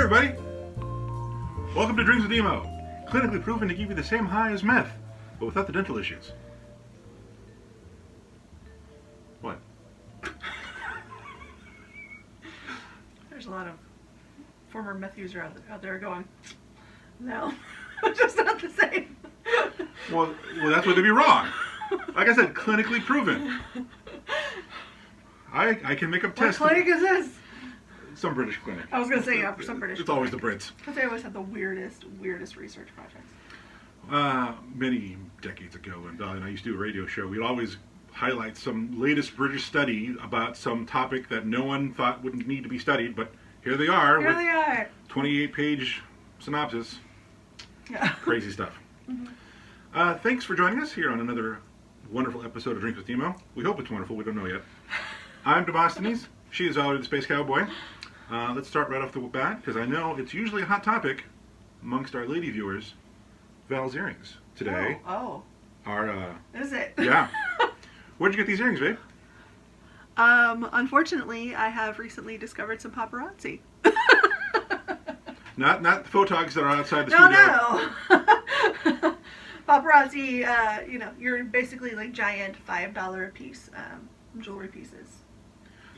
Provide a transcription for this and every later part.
everybody! Welcome to Drinks with Emo, clinically proven to give you the same high as meth, but without the dental issues. What? There's a lot of former meth users out there going, no, it's just not the same. Well, that's where they'd be wrong. Like I said, clinically proven. I can make up What tests. clinic is this? Some British clinic. I was going to say, yeah, for some British It's always the Brits. Because they always have the weirdest research projects. Many decades ago, when Dolly and I used to do a radio show, we'd always highlight some latest British study about some topic that no one thought would need to be studied, but here they are. Here they are. 28-page synopsis. Yeah. Crazy stuff. Mm-hmm. Thanks for joining us here on another wonderful episode of Drinks with Emo. We hope it's wonderful. We don't know yet. I'm Demosthenes. She is Valerie the Space Cowboy. Let's start right off the bat, because I know it's usually a hot topic amongst our lady viewers. Val's earrings today. Oh. Are, Is it? Yeah. Where'd you get these earrings, babe? Unfortunately, I have recently discovered some paparazzi. Not the photogs that are outside the studio. No. Paparazzi, you're basically like giant $5 a piece jewelry pieces.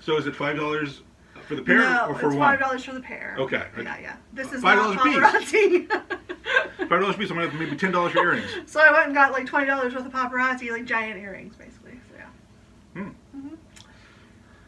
So is it $5 for the pair or for it's one? $5 for the pair. Okay. Yeah. This is $5 not a piece. paparazzi. $5 a piece. I'm gonna have maybe $10 for earrings. So I went and got like $20 worth of paparazzi, like giant earrings, basically. So yeah.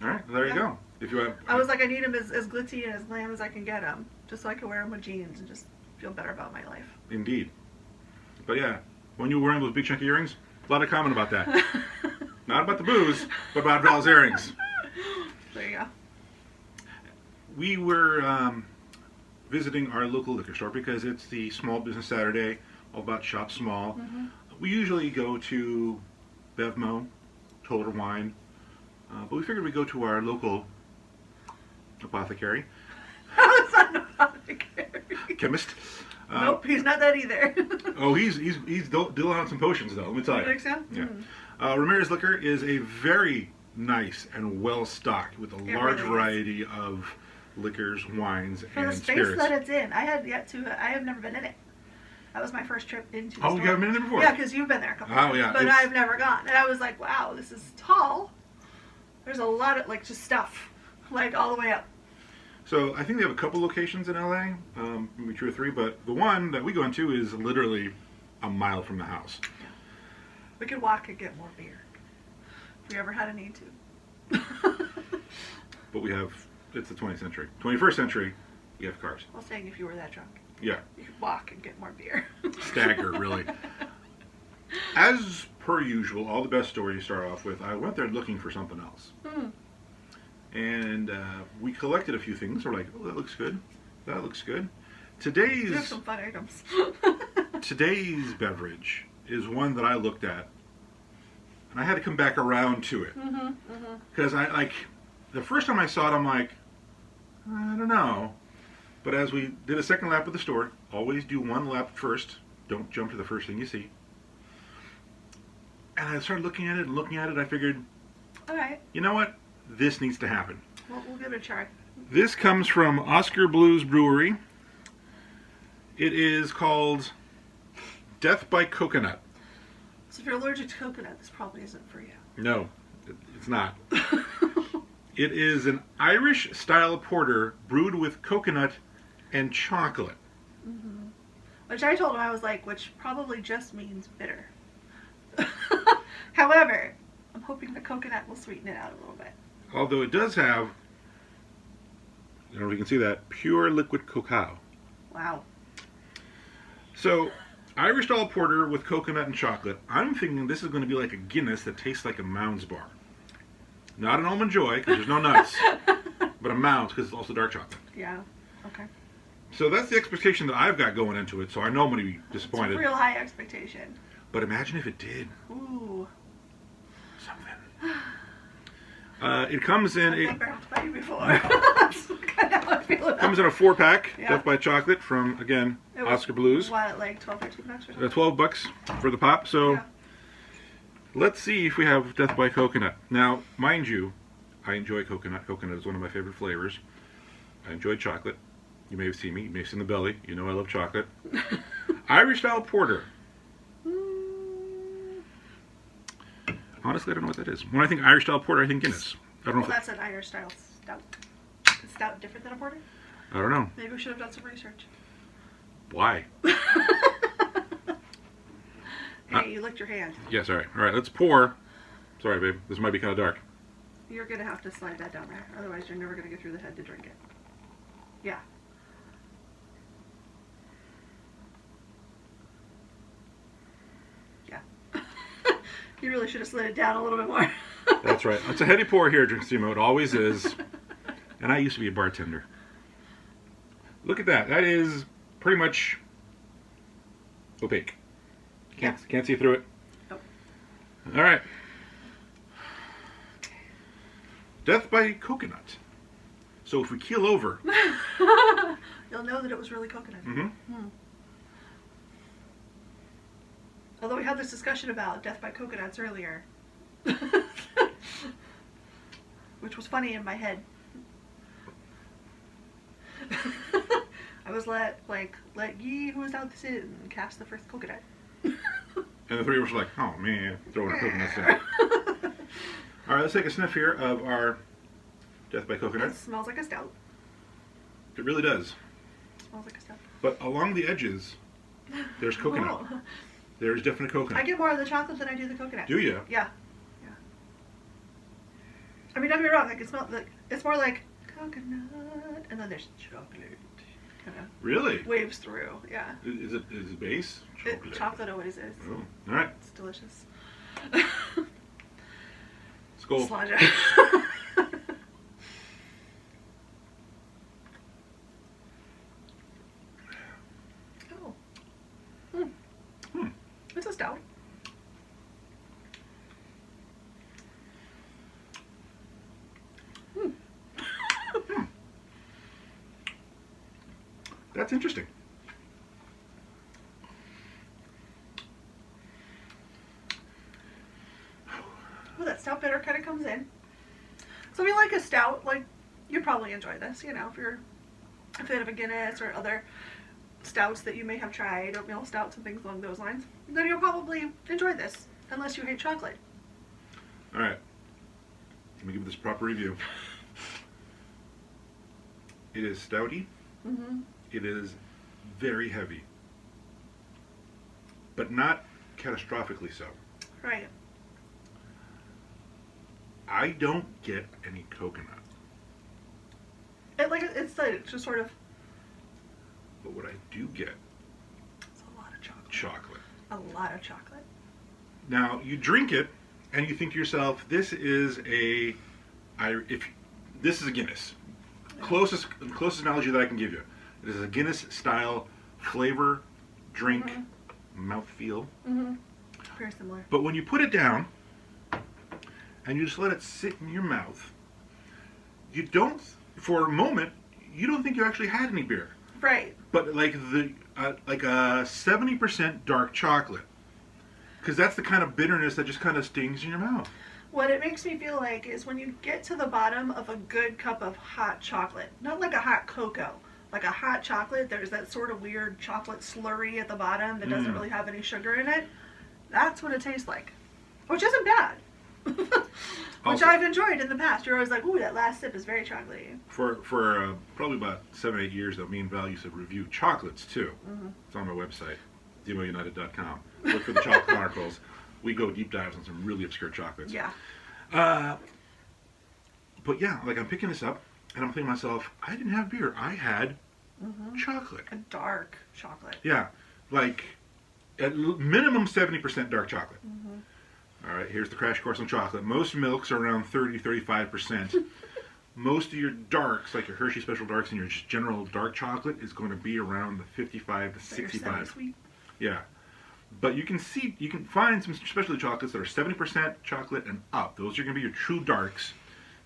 All right. There you go. If you want, I was like, I need them as glitzy and as glam as I can get them, just so I can wear them with jeans and just feel better about my life. Indeed. But yeah, when you were wearing those big chunky earrings, a lot of comment about that. Not about the booze, but about Val's earrings. There you go. We were visiting our local liquor store because it's the Small Business Saturday, all about shop small. Mm-hmm. We usually go to Bevmo, Total Wine, but we figured we'd go to our local apothecary. How is that an apothecary? Chemist. Nope, he's not that either. Oh, he's dealing out some potions, though, let me tell you. You think so? Yeah. Ramirez Liquor is a very nice and well-stocked with a large variety of liquors, wines, For and the space spirits. that it's in, I have never been in it. That was my first trip into the store. You haven't been in there before? Yeah, because you've been there a couple times. Yeah. But I've never gone. And I was like, wow, this is tall. There's a lot of, just stuff, all the way up. So I think they have a couple locations in LA, maybe 2 or 3, but the one that we go into is literally a mile from the house. Yeah. We could walk and get more beer if we ever had a need to. But it's the 20th century. 21st century, we have cars. Well, saying if you were that drunk. Yeah. You could walk and get more beer. Stagger, really. As per usual, all the best stories start off with, I went there looking for something else. And we collected a few things. We're like, oh, that looks good. That looks good. You have some fun items. Today's beverage is one that I looked at, and I had to come back around to it. Because the first time I saw it, I'm like, I don't know. But as we did a second lap of the store, always do one lap first. Don't jump to the first thing you see. And I started looking at it, I figured, All right. you know what? This needs to happen. We'll give it a try. This comes from Oskar Brewery. It is called Death by Coconut. So if you're allergic to coconut, this probably isn't for you. No, it's not. It is an Irish-style porter brewed with coconut and chocolate. Which I told him, I was like, which probably just means bitter. However, I'm hoping the coconut will sweeten it out a little bit. Although it does have, I don't know if you can see that, pure liquid cacao. Wow. So, Irish-style porter with coconut and chocolate. I'm thinking this is going to be like a Guinness that tastes like a Mounds bar. Not an Almond Joy, because there's no nuts, but a Mounds, because it's also dark chocolate. Yeah, okay. So that's the expectation that I've got going into it, so I know I'm going to be disappointed. It's a real high expectation. But imagine if it did. Ooh. Something. It comes in I've never had you before. That's kind of how I feel about it. Comes in a 4-pack, Yeah. Death by Chocolate from, again, It was, Oskar Blues. What, like 12, 13 bucks or something? $12 for the pop. So Yeah. let's see if we have Death by Coconut. Now, mind you, I enjoy coconut. Coconut is one of my favorite flavors. I enjoy chocolate. You may have seen me. You may have seen the belly. You know I love chocolate. Irish style porter. Honestly, I don't know what that is. When I think Irish style porter, I think Guinness. I don't know. Well, that's an Irish style stout. Is stout different than a porter? I don't know. Maybe we should have done some research. Why? Hey, you licked your hand. Yeah, sorry. All right, let's pour. Sorry, babe. This might be kind of dark. You're going to have to slide that down there. Otherwise, you're never going to get through the head to drink it. Yeah. Yeah. You really should have slid it down a little bit more. That's right. It's a heady pour here, Drink Steamo. It always is. And I used to be a bartender. Look at that. That is pretty much opaque. Can't see through it. Nope. All right. Death by coconut. So if we keel over, you'll know that it was really coconut. mm-hmm. Although we had this discussion about death by coconuts earlier, which was funny in my head. I was let ye who is out this in cast the first coconut. And the three of us were like, oh man, throwing our coconuts in. All right, let's take a sniff here of our Death by Coconut. It smells like a stout. It really does. It smells like a stout. But along the edges, there's coconut. Oh. There's definite coconut. I get more of the chocolate than I do the coconut. Do you? Yeah. Yeah. I mean, don't get me wrong. Like it's more like coconut, and then there's chocolate. Kind of Really? waves through. Yeah. Is it base? Chocolate always is. Oh, all right. It's delicious. Skull. Slaja. Oh. It's a stout. That's interesting. Well, that stout bitter kind of comes in. So if you like a stout, like, you'd probably enjoy this, you know, if you're a fan of a Guinness or other stouts that you may have tried, oatmeal stouts and things along those lines, then you'll probably enjoy this, unless you hate chocolate. All right. Let me give this proper review. It is stouty. Mm-hmm. It is very heavy. But not catastrophically so. Right. I don't get any coconut. It's just sort of... But what I do get It's a lot of chocolate. chocolate. A lot of chocolate. Now, you drink it, and you think to yourself, this is a Guinness. Closest analogy that I can give you. It is a Guinness-style flavor, drink, mouthfeel. Mm-hmm. Very similar. But when you put it down, and you just let it sit in your mouth, you don't, for a moment, you don't think you actually had any beer. Right. But like a 70% dark chocolate. Because that's the kind of bitterness that just kind of stings in your mouth. What it makes me feel like is when you get to the bottom of a good cup of hot chocolate, not like a hot cocoa, like a hot chocolate, there's that sort of weird chocolate slurry at the bottom that doesn't really have any sugar in it. That's what it tastes like. Which isn't bad. Which Also, I've enjoyed in the past. You're always like, ooh, that last sip is very chocolatey. For probably about 7-8 years, though, me and Val used to review chocolates, too. Mm-hmm. It's on my website, demounited.com. Look for the Chocolate Chronicles. We go deep dives on some really obscure chocolates. Yeah. But yeah, like I'm picking this up, and I'm thinking to myself, I didn't have beer. I had chocolate. A dark chocolate. Yeah. Like, at minimum 70% dark chocolate. All right, here's the crash course on chocolate. Most milks are around 30-35%. Most of your darks, like your Hershey Special Darks and your just general dark chocolate, is going to be around the 55 to 65. Sweet. Yeah. But you can find some specialty chocolates that are 70% chocolate and up. Those are going to be your true darks.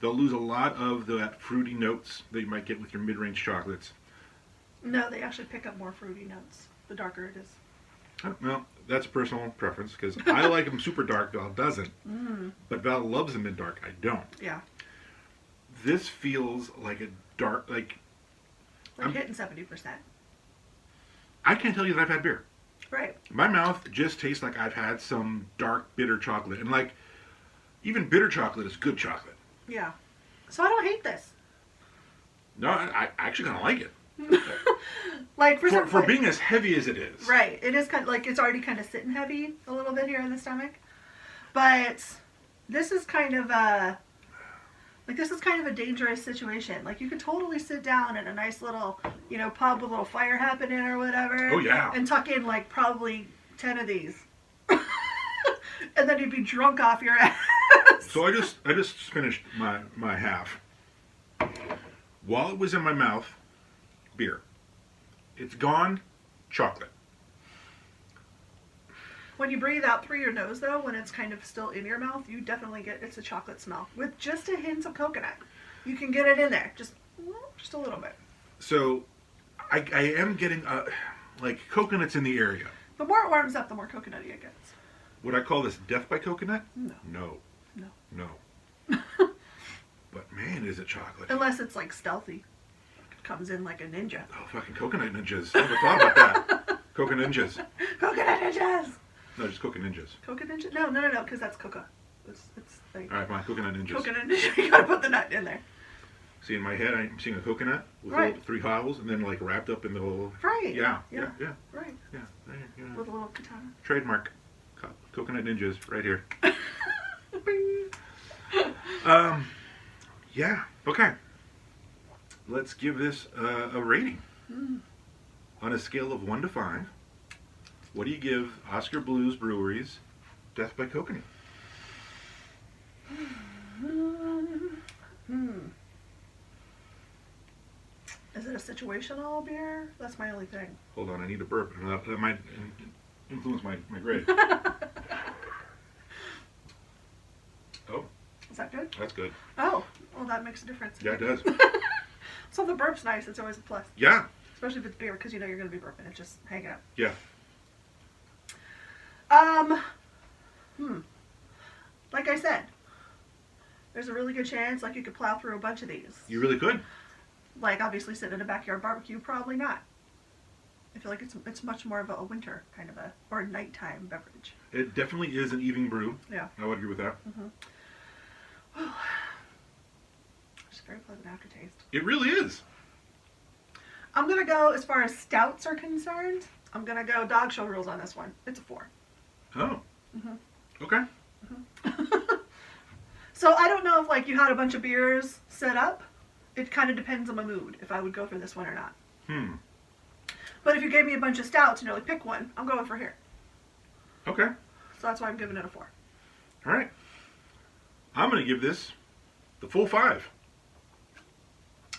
They'll lose a lot of that fruity notes that you might get with your mid-range chocolates. No, they actually pick up more fruity notes the darker it is. Well, that's a personal preference because I like them super dark. Val doesn't. But Val loves them in dark. I don't. Yeah. This feels like a dark, like Like hitting 70%. I can't tell you that I've had beer. Right. My mouth just tastes like I've had some dark, bitter chocolate. And like, even bitter chocolate is good chocolate. Yeah. So I don't hate this. No, I actually kind of like it. Like for being as heavy as it is. Right. It is kind of like it's already kind of sitting heavy a little bit here in the stomach. But this is kind of a dangerous situation. Like you could totally sit down in a nice little, pub with a little fire happening or whatever. Oh yeah. And tuck in like probably 10 of these. And then you'd be drunk off your ass. So I just finished my half. While it was in my mouth, beer. It's gone, chocolate. When you breathe out through your nose, though, when it's kind of still in your mouth, you definitely get it's a chocolate smell with just a hint of coconut. You can get it in there, just a little bit. So, I am getting like coconuts in the area. The more it warms up, the more coconutty it gets. Would I call this death by coconut? No. No. But man, is it chocolate? Unless it's like stealthy, it comes in like a ninja. Oh, fucking coconut ninjas! I never thought about that. Coconut ninjas. Coconut ninjas. No, just coconut ninjas. Coconut ninja? No, because that's coca. It's like. All right, fine. Coconut ninjas. Coconut ninja. You gotta put the nut in there. See, in my head, I'm seeing a coconut with Right. little 3 holes, and then like wrapped up in the little. Right. Yeah. Right. Yeah. With a little katana. Trademark. Coconut ninjas, right here. Yeah. Okay. Let's give this a rating. On a scale of 1 to 5, what do you give Oskar Blues Brewery's Death by Coconut? Is it a situational beer? That's my only thing. Hold on, I need a burp. That might influence my grade. Oh, Is that good? that's good. Oh, well, that makes a difference. Yeah, it does. So the burp's nice. It's always a plus. Yeah. Especially if it's beer, because you know you're going to be burping. It's just hanging up. Yeah. Like I said, there's a really good chance like you could plow through a bunch of these. You really could. Like obviously sitting in a backyard barbecue, probably not. I feel like it's much more of a winter kind of or a nighttime beverage. It definitely is an evening brew. Yeah. I would agree with that. It's a very pleasant aftertaste. It really is. I'm gonna go as far as stouts are concerned. I'm gonna go dog show rules on this one. It's a 4. Oh. Okay. So I don't know if like you had a bunch of beers set up. It kind of depends on my mood if I would go for this one or not. But if you gave me a bunch of stouts and you're like, pick one, I'm going for here. Okay. So that's why I'm giving it a 4. All right. I'm going to give this the full 5.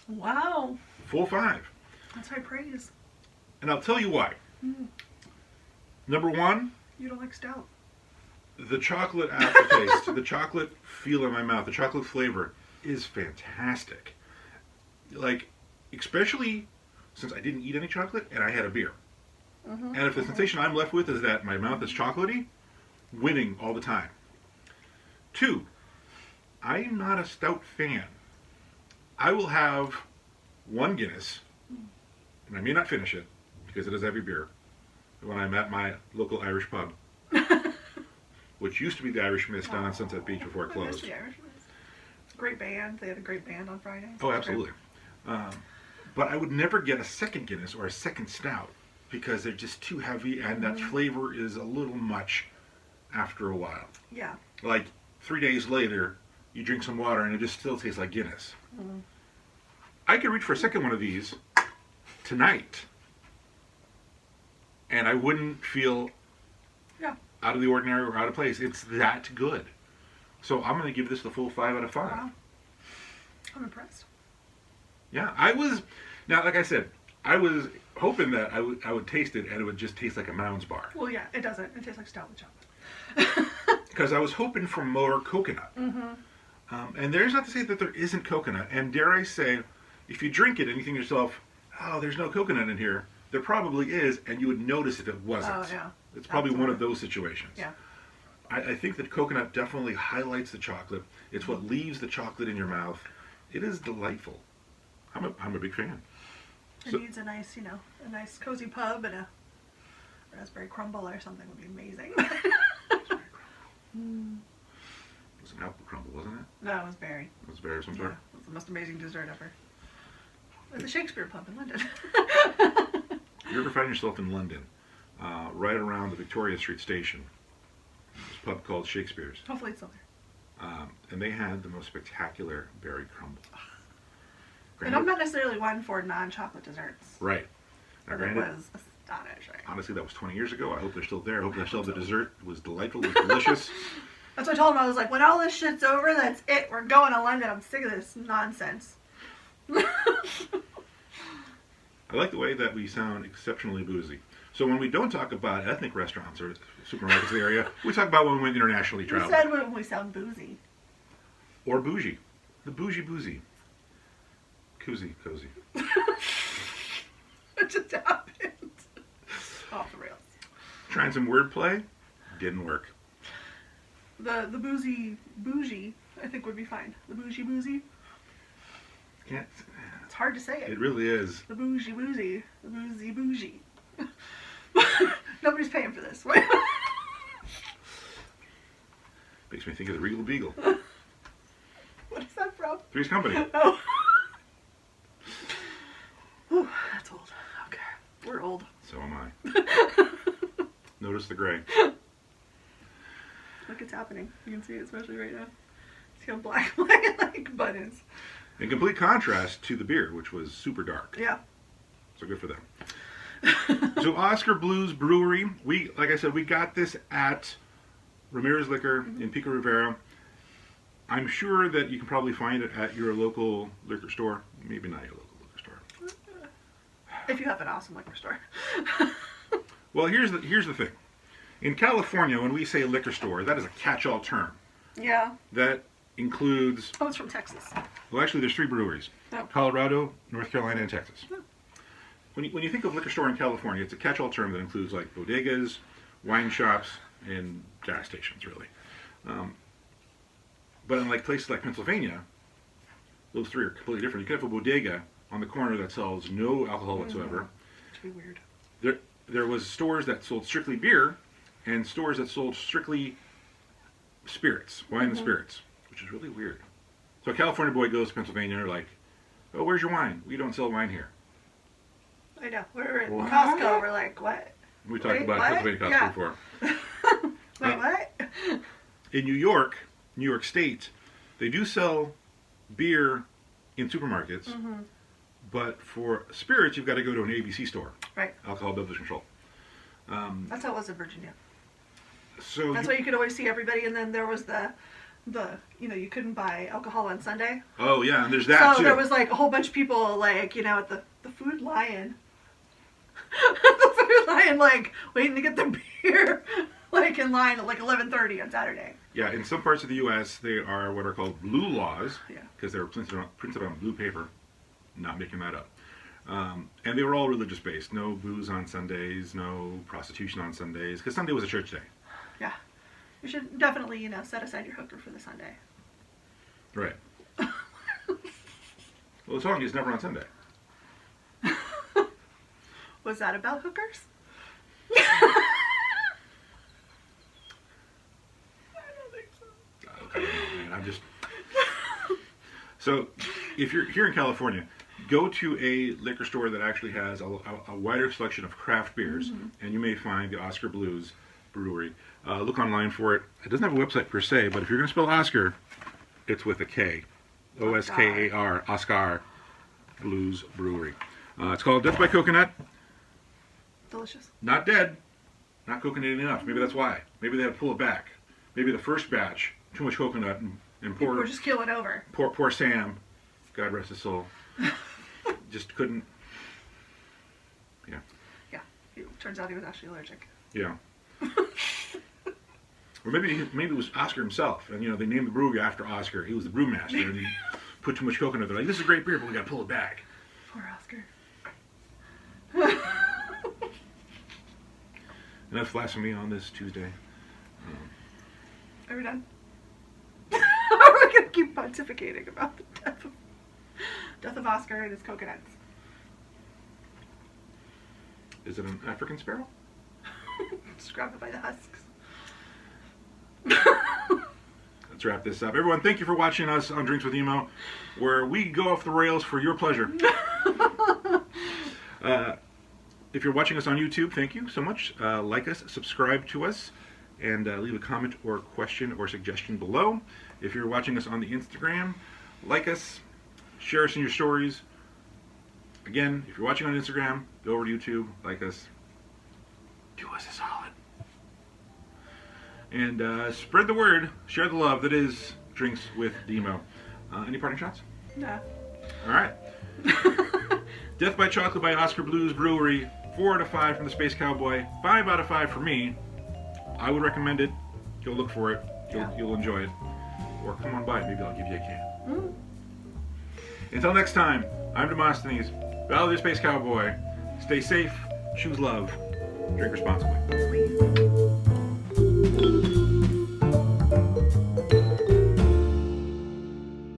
Wow. Full 5. That's high praise. And I'll tell you why. Number 1, You don't like stout. the chocolate aftertaste, the chocolate feel in my mouth, the chocolate flavor is fantastic. Like, especially since I didn't eat any chocolate and I had a beer. And if the sensation I'm left with is that my mouth is chocolatey, winning all the time. 2, I'm not a stout fan. I will have 1 Guinness, and I may not finish it because it is heavy beer, when I'm at my local Irish pub, which used to be the Irish Mist down on Sunset Beach before it I miss closed. the Irish Mist. Great band. They had a great band on Friday. Oh, absolutely. But I would never get a second Guinness or a second stout because they're just too heavy and that flavor is a little much after a while. Yeah. Like 3 days later, you drink some water and it just still tastes like Guinness. I could reach for a second one of these tonight and I wouldn't feel out of the ordinary or out of place. It's that good. So I'm going to give this the full 5 out of 5. Wow. I'm impressed. Yeah, now like I said, I was hoping that I would taste it and it would just taste like a Mounds bar. Well, yeah, it doesn't. It tastes like stout with chocolate. Because I was hoping for more coconut. And there's not to say that there isn't coconut. And dare I say, if you drink it and you think to yourself, oh, there's no coconut in here, there probably is, and you would notice if it wasn't. Oh, yeah. It's probably one of those situations. Yeah. I think that coconut definitely highlights the chocolate. It's what leaves the chocolate in your mouth. It is delightful. I'm a big fan. It needs a nice, a nice cozy pub and a raspberry crumble or something would be amazing. It was an apple crumble, wasn't it? No, it was berry. It was berry of some Yeah, sort. it was the most amazing dessert ever. At the Shakespeare pub in London. If you ever find yourself in London, right around the Victoria Street station, there's a pub called Shakespeare's. Hopefully it's still there. And they had the most spectacular berry crumble. And I'm not necessarily one for non-chocolate desserts. Right. Now, But it granted, was astonishing. honestly, that was 20 years ago. I hope they're still there. I hope they still have the dessert. It was delightful. It was delicious. That's what I told him. I was like, when all this shit's over, that's it. We're going to London. I'm sick of this nonsense. I like the way that we sound exceptionally boozy. So when we don't talk about ethnic restaurants or supermarkets in the area, we talk about when we went internationally You traveling. said when we sound boozy. Or bougie. The bougie boozy. Cozy. It just happened. Off the rails. Trying some wordplay. Didn't work. The boozy bougie, I think would be fine. The bougie. Can't. It's hard to say it. It really is. The bougie boozy. The boozy bougie. Nobody's paying for this. Makes me think of the Regal Beagle. What is that from? Three's Company. Oh. Whew, that's old. Okay. We're old. So am I. Notice the gray. Look, it's happening. You can see it especially right now. See how black my like butt is. In complete contrast to the beer, which was super dark. Yeah. So good for them. So Oskar Blues Brewery, like I said, we got this at Ramirez Liquor in Pico Rivera. I'm sure that you can probably find it at your local liquor store. Maybe not your local liquor store. If you have an awesome liquor store. Well, here's the thing. In California, when we say liquor store, that is a catch-all term. Yeah. That includes, Oh, it's from Texas. well, actually, there's 3 breweries. Oh. Colorado, North Carolina, and Texas. Oh. When you think of liquor store in California, it's a catch-all term that includes like bodegas, wine shops, and gas stations, really. But in like places like Pennsylvania, those 3 are completely different. You could have a bodega on the corner that sells no alcohol whatsoever. It'd be weird. There was stores that sold strictly beer, and stores that sold strictly spirits, wine and spirits, which is really weird. So a California boy goes to Pennsylvania and they're like, "Oh, where's your wine? We don't sell wine here." I know. We're at What? Costco. We're like, what? We talked Wait, about what? Pennsylvania Costco Yeah. before. Wait, what? In New York State, they do sell beer in supermarkets, but for spirits, you've got to go to an ABC store, Right. alcohol beverage control. That's how it was in Virginia. So That's why you could always see everybody, and then there was the you couldn't buy alcohol on Sunday. oh yeah, and there's that So too. there was like a whole bunch of people like, at the Food Lion. The Food Lion, like, waiting to get their beer, like, in line at like 11:30 on Saturday. Yeah, in some parts of the U.S., they are what are called blue laws, Yeah. because they were printed on blue paper. Not making that up. And they were all religious based. No booze on Sundays, no prostitution on Sundays, because Sunday was a church day. Yeah. You should definitely, set aside your hooker for the Sunday. Right. Well, the song is Never on Sunday. Was that about hookers? I don't think so. I don't know, man. I'm just... So, if you're here in California, go to a liquor store that actually has a wider selection of craft beers, and you may find the Oskar Blues Brewery. Look online for it. It doesn't have a website per se, but if you're going to spell Oskar, it's with a K. Oskar. Oskar Blues Brewery. It's called Death by Coconut. Delicious. Not dead. Not coconutty enough. Maybe that's why. Maybe they had to pull it back. Maybe the first batch, too much coconut, and People were just keeling over. poor Sam, God rest his soul, just couldn't. Yeah. Yeah. It turns out he was actually allergic. Yeah. Or maybe it was Oskar himself, and they named the brewery after Oskar. He was the brewmaster, and he put too much coconut. They're like, "This is a great beer, but we got to pull it back." Poor Oskar. Enough blasphemy on this Tuesday. Are we done? Are we going to keep pontificating about the death of Oskar and his coconuts? Is it an African sparrow? Just grab it by the husks. Let's wrap this up. Everyone, thank you for watching us on Drinks with Emo, where we go off the rails for your pleasure. If you're watching us on YouTube, thank you so much. Like us, subscribe to us, and leave a comment or question or suggestion below. If you're watching us on the Instagram, like us, share us in your stories. Again, if you're watching on Instagram, go over to YouTube, like us, do us a solid. And spread the word, share the love that is Drinks with Emo. Any parting shots? No. All right. Death by Chocolate by Oskar Blues Brewery. 4 out of 5 from the Space Cowboy. 5 out of 5 for me. I would recommend it. Go look for it. You'll enjoy it. Or come on by. Maybe I'll give you a can. Until next time, I'm Demosthenes, Valley of the Space Cowboy. Stay safe. Choose love. Drink responsibly. Sweet.